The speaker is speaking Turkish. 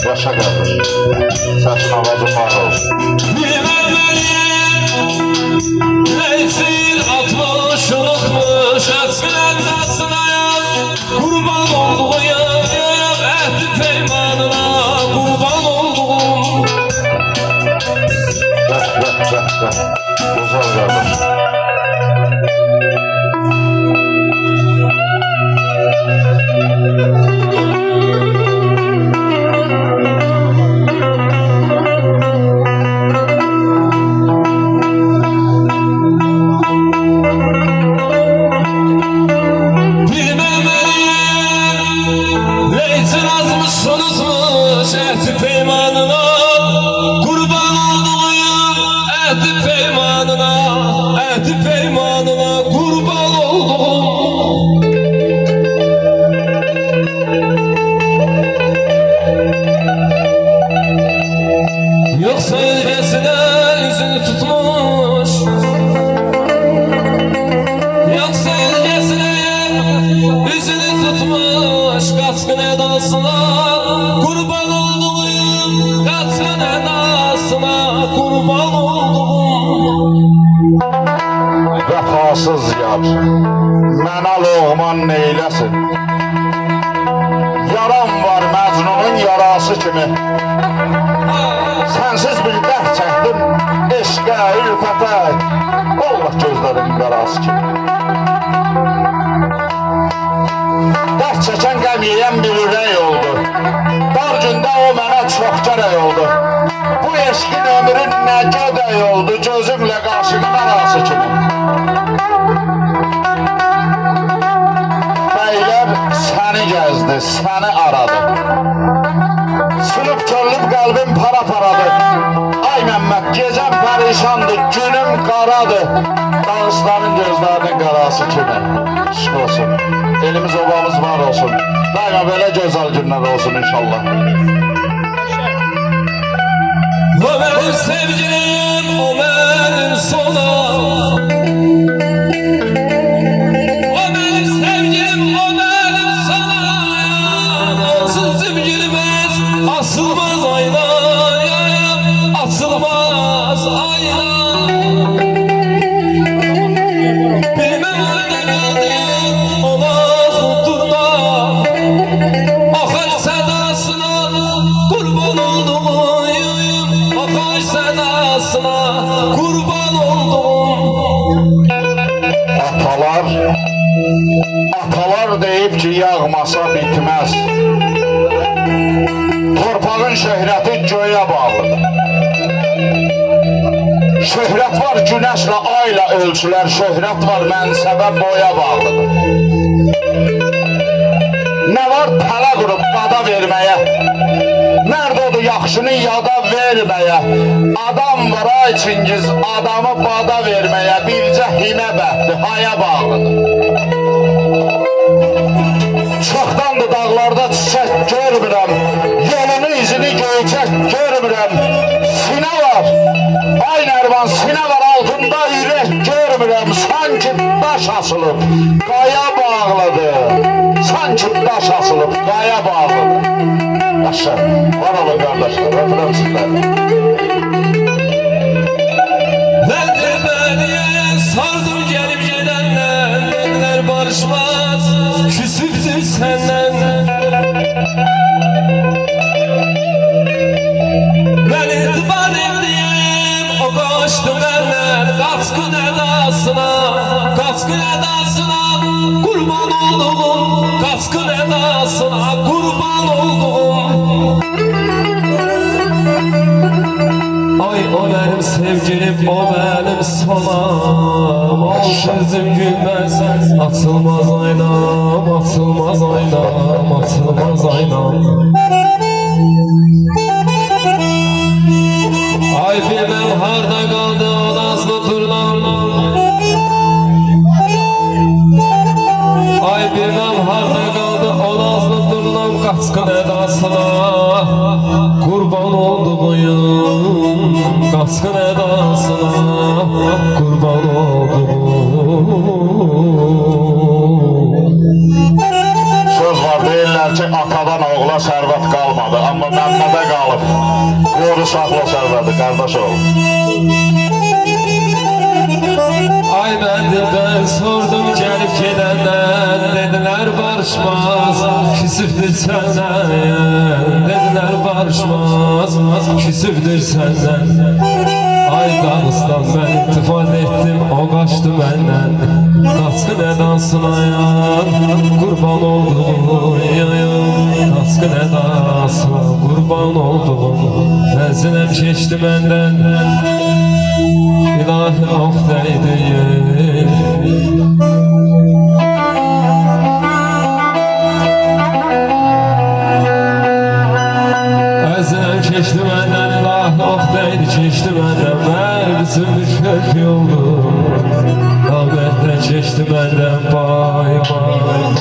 Yaşa kardeş. Saçın avazın var olsun. Neysin atmış unutmuş eskiden aslına kurban olduğu ya ehdi peymanına kurban olduğum. Güzel kardeş. Yoksa öylesine yüzünü tutmuş, yoksa öylesine yüzünü tutmuş, kaçkın edasına kurban olduğum, kaçkın edasına kurban olduğum. Vefasız yar, mənə loğman neyləsin? Yaram var Məcnunun yarası kimi. Sensiz bir dert çektim, eşqə, ülfətə, Allah gözlərin qarası kimi. Dert çəkən qəm yeyən bir ürək oldu. Dar gündə o mənə çox gərək oldu. Bu eşqin ömrün nə qədək oldu, gözümlə qarşının arası kimi. Bəylər səni gəzdi, səni aradı. Sınıp körlüb qəlbim para-paradır. Ay Məmməd, gecəm pərişandır, günüm qaradır. Dağısların gözlərinin qarası kimi. Şık olsun, elimiz obamız var olsun. Daima belə gözəl günlər olsun inşallah. O benim sevgilim, o benim sonum. O benim sevgilim, o benim sonum. Onsuz sevgilimiz asılmaz ayna, asılmaz ayna. Bilmem nerede kaldı, olmaz unutturma. Akar sedasına kurban olduğum, akar sedasına kurban olduğum. Atalar deyip ki yağmasa bitmez. Torpağın şöhrəti göğe bağlıdır. Şöhrət var günəşlə, ayla ölçülər, şöhrət var mənsəbə, boya bağlıdır. Nə var tələ qurub qada verməyə, mərd odur yaxşını yada verməyə. Adam var ay Çingiz, adamı bada verməyə, bircə himə bəxti haya bağlıdır. Çoxdandır dağlarda çiçək görmürəm, yolunu izini göyçək görmürəm. Sinə var, ay Nərvan, sinə var altında ürək görmürəm. Sanki daş asılıb, qaya bağlıdır. Sanki daş asılıb, qaya bağlıdır. Aşağı, var olun qardaşlar, öpürəm sizləri. Verdir beniye sardım gelip gidenler, dediler barışmaz, küsüftür senden. Ben itibar ettiğim o kaçtı benden, kaskın edasına, kaskın edasına kurban oldum, kaskın edasına kurban oldum. Ay o benim sevgilim, o benim sonam. O sözüm gülmez, atılmaz aynam, atılmaz aynam, atılmaz aynam. Ay bilmem harda kaldı o nazlı turnam. Ay bilmem harda kaldı o nazlı turnam, kaskın edasına kurban olduğum, kaskın edasına kurban olduğum. Söz var, deyirlər ki, atadan oğula sərvət qalmadı, amma Məmmədə qalıb. Qoru saxla sərvəti, qardaş oğul. Ay ben sordum gelip gidenden, dediler barışmaz, küsüftür senden. Dediler barışmaz, küsüftür senden. Ay Dağıstan ben iltifat ettim, o kaçtı benden. Kaskın edasına yan, kurban oldum. Kaskın edasına kurban oldum. Menzilem geçti benden, İlahi of değdi. Menzilem geçti benden, ilahi of değdi, geçti benden. Menzilmiş kötü oldum, rahmetle geçti benden. Bay bay bay bay.